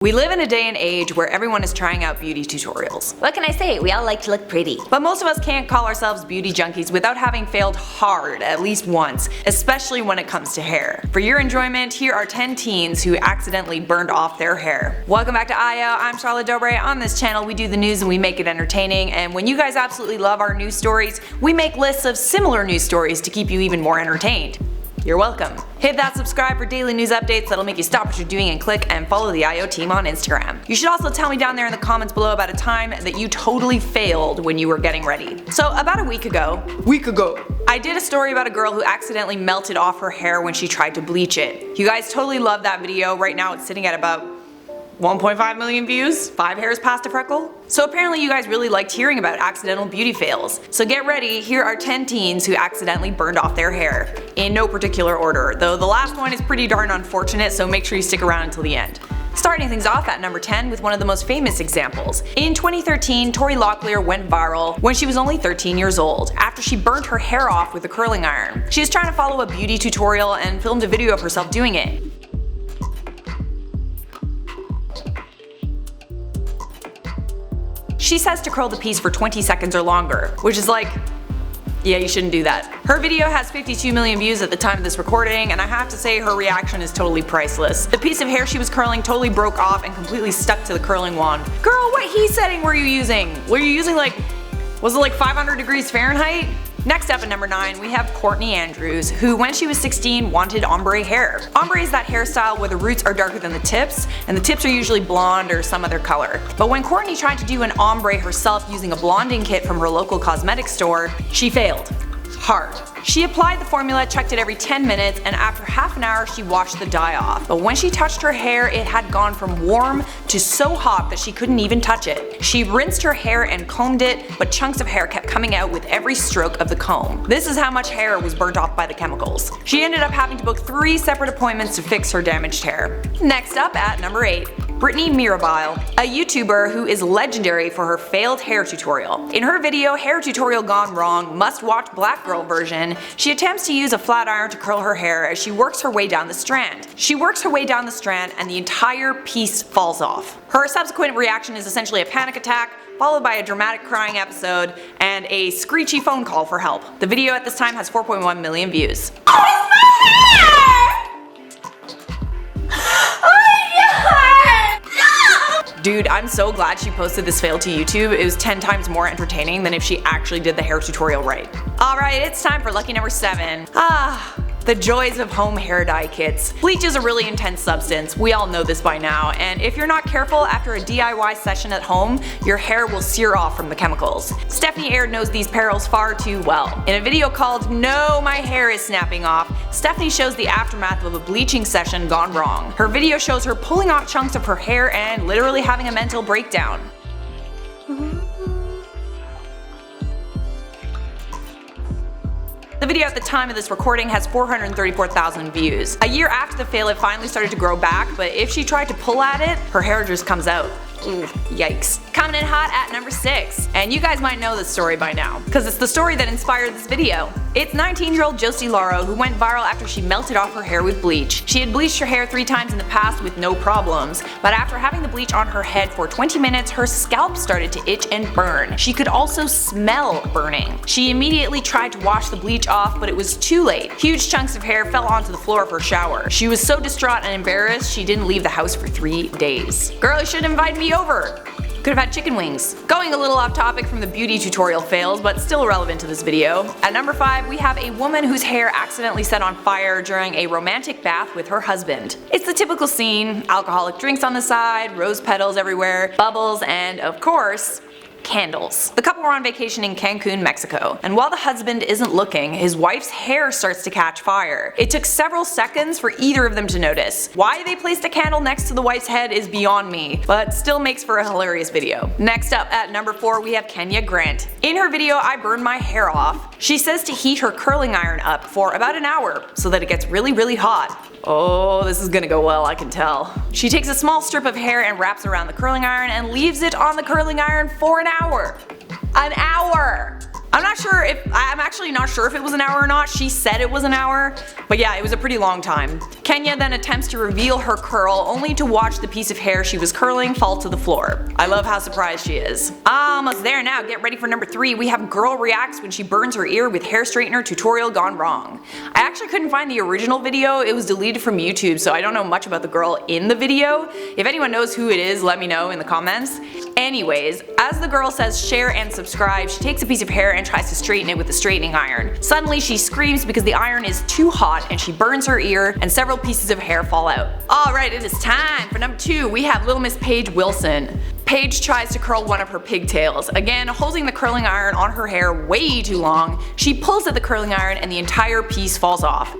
We live in a day and age where everyone is trying out beauty tutorials. What can I say? We all like to look pretty. But most of us can't call ourselves beauty junkies without having failed hard at least once, especially when it comes to hair. For your enjoyment, here are 10 teens who accidentally burned off their hair. Welcome back to IO, I'm Charlotte Dobre. On this channel we do the news and we make it entertaining, and when you guys absolutely love our news stories, we make lists of similar news stories to keep you even more entertained. You're welcome. Hit that subscribe for daily news updates that'll make you stop what you're doing and click and follow the IO team on Instagram. You should also tell me down there in the comments below about a time that you totally failed when you were getting ready. So about a week ago, I did a story about a girl who accidentally melted off her hair when she tried to bleach it. You guys totally loved that video. Right now it's sitting at about 1.5 million views, 5 hairs past a freckle. So apparently you guys really liked hearing about accidental beauty fails. So get ready, here are 10 teens who accidentally burned off their hair. In no particular order, though the last one is pretty darn unfortunate, so make sure you stick around until the end. Starting things off at number 10 with one of the most famous examples. In 2013, Tori Locklear went viral when she was only 13 years old, after she burnt her hair off with a curling iron. She was trying to follow a beauty tutorial and filmed a video of herself doing it. She says to curl the piece for 20 seconds or longer, which is like, yeah, you shouldn't do that. Her video has 52 million views at the time of this recording, and I have to say her reaction is totally priceless. The piece of hair she was curling totally broke off and completely stuck to the curling wand. Girl, what heat setting were you using? Were you using was it like 500 degrees Fahrenheit? Next up at number 9, we have Courtney Andrews, who when she was 16 wanted ombre hair. Ombre is that hairstyle where the roots are darker than the tips, and the tips are usually blonde or some other color. But when Courtney tried to do an ombre herself using a blonding kit from her local cosmetics store, she failed. Hard. She applied the formula, checked it every 10 minutes, and after half an hour she washed the dye off. But when she touched her hair, it had gone from warm to so hot that she couldn't even touch it. She rinsed her hair and combed it, but chunks of hair kept coming out with every stroke of the comb. This is how much hair was burnt off by the chemicals. She ended up having to book 3 separate appointments to fix her damaged hair. Next up at number 8. Brittany Mirabile, a YouTuber who is legendary for her failed hair tutorial. In her video, Hair Tutorial Gone Wrong, Must Watch Black Girl version, she attempts to use a flat iron to curl her hair as she works her way down the strand. She works her way down the strand and the entire piece falls off. Her subsequent reaction is essentially a panic attack, followed by a dramatic crying episode and a screechy phone call for help. The video at this time has 4.1 million views. Dude, I'm so glad she posted this fail to YouTube. It was 10 times more entertaining than if she actually did the hair tutorial right. Alright, it's time for lucky number 7. The joys of home hair dye kits. Bleach is a really intense substance, we all know this by now, and if you're not careful after a DIY session at home, your hair will sear off from the chemicals. Stephanie Aird knows these perils far too well. In a video called No, My Hair is Snapping Off, Stephanie shows the aftermath of a bleaching session gone wrong. Her video shows her pulling off chunks of her hair and literally having a mental breakdown. The video at the time of this recording has 434,000 views. A year after the fail, it finally started to grow back, but if she tried to pull at it, her hair just comes out. Ooh, yikes. Coming in hot at number 6. And you guys might know this story by now, because it's the story that inspired this video. It's 19-year-old Josie Lauro who went viral after she melted off her hair with bleach. She had bleached her hair 3 times in the past with no problems, but after having the bleach on her head for 20 minutes, her scalp started to itch and burn. She could also smell burning. She immediately tried to wash the bleach off, but it was too late. Huge chunks of hair fell onto the floor of her shower. She was so distraught and embarrassed, she didn't leave the house for 3 days. Girl, you should invite me over. Could have had chicken wings. Going a little off topic from the beauty tutorial fails, but still relevant to this video. At number 5, we have a woman whose hair accidentally set on fire during a romantic bath with her husband. It's the typical scene: alcoholic drinks on the side, rose petals everywhere, bubbles, and of course, candles. The couple were on vacation in Cancun, Mexico, and while the husband isn't looking, his wife's hair starts to catch fire. It took several seconds for either of them to notice. Why they placed a candle next to the wife's head is beyond me, but still makes for a hilarious video. Next up at number 4, we have Kenya Grant. In her video, I Burned My Hair Off, she says to heat her curling iron up for about an hour so that it gets really hot. Oh, this is gonna go well, I can tell. She takes a small strip of hair and wraps around the curling iron and leaves it on the curling iron for an hour. An hour! I'm actually not sure if it was an hour or not. She said it was an hour, but yeah, it was a pretty long time. Kenya then attempts to reveal her curl only to watch the piece of hair she was curling fall to the floor. I love how surprised she is. Almost there now, get ready for number 3. We have girl reacts when she burns her ear with hair straightener tutorial gone wrong. I actually couldn't find the original video, it was deleted from YouTube, so I don't know much about the girl in the video. If anyone knows who it is, let me know in the comments. Anyways, as the girl says share and subscribe, she takes a piece of hair and tries to straighten it with a straightening iron. Suddenly she screams because the iron is too hot and she burns her ear and several pieces of hair fall out. Alright, it is time for number 2. We have Little Miss Paige Wilson. Paige tries to curl one of her pigtails. Again, holding the curling iron on her hair way too long, she pulls at the curling iron and the entire piece falls off.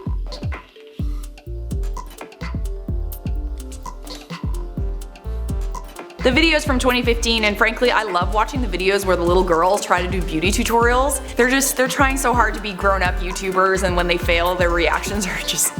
The video is from 2015 and frankly I love watching the videos where the little girls try to do beauty tutorials. They're trying so hard to be grown-up YouTubers and when they fail their reactions are just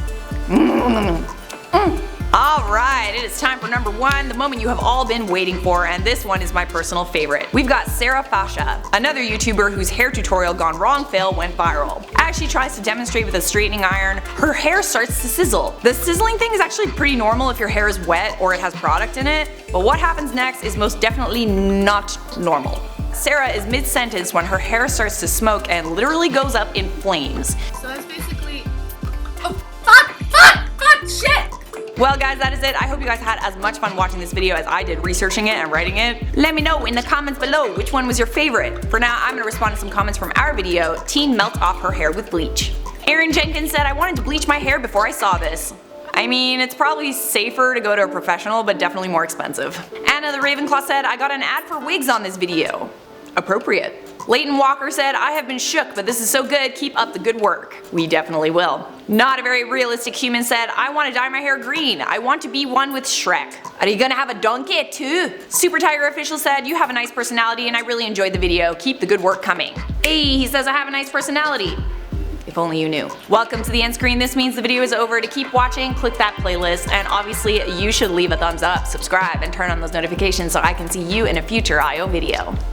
Alright, it is time for number 1, the moment you have all been waiting for, and this one is my personal favorite. We've got Sarah Fasha, another YouTuber whose hair tutorial gone wrong fail went viral. As she tries to demonstrate with a straightening iron, her hair starts to sizzle. The sizzling thing is actually pretty normal if your hair is wet or it has product in it, but what happens next is most definitely not normal. Sarah is mid-sentence when her hair starts to smoke and literally goes up in flames. So that's basically... Oh, fuck, shit! Well guys, that is it. I hope you guys had as much fun watching this video as I did researching it and writing it. Let me know in the comments below which one was your favorite. For now, I'm gonna respond to some comments from our video, Teen Melt Off Her Hair with Bleach. Erin Jenkins said, I wanted to bleach my hair before I saw this. I mean, it's probably safer to go to a professional, but definitely more expensive. Anna the Ravenclaw said, I got an ad for wigs on this video. Appropriate. Leighton Walker said, I have been shook, but this is so good, keep up the good work. We definitely will. Not a very realistic human said, I want to dye my hair green. I want to be one with Shrek. Are you gonna have a donkey too? Super Tiger Official said, you have a nice personality and I really enjoyed the video. Keep the good work coming. Hey, he says I have a nice personality. If only you knew. Welcome to the end screen. This means the video is over. To keep watching, click that playlist, and obviously you should leave a thumbs up, subscribe, and turn on those notifications so I can see you in a future IO video.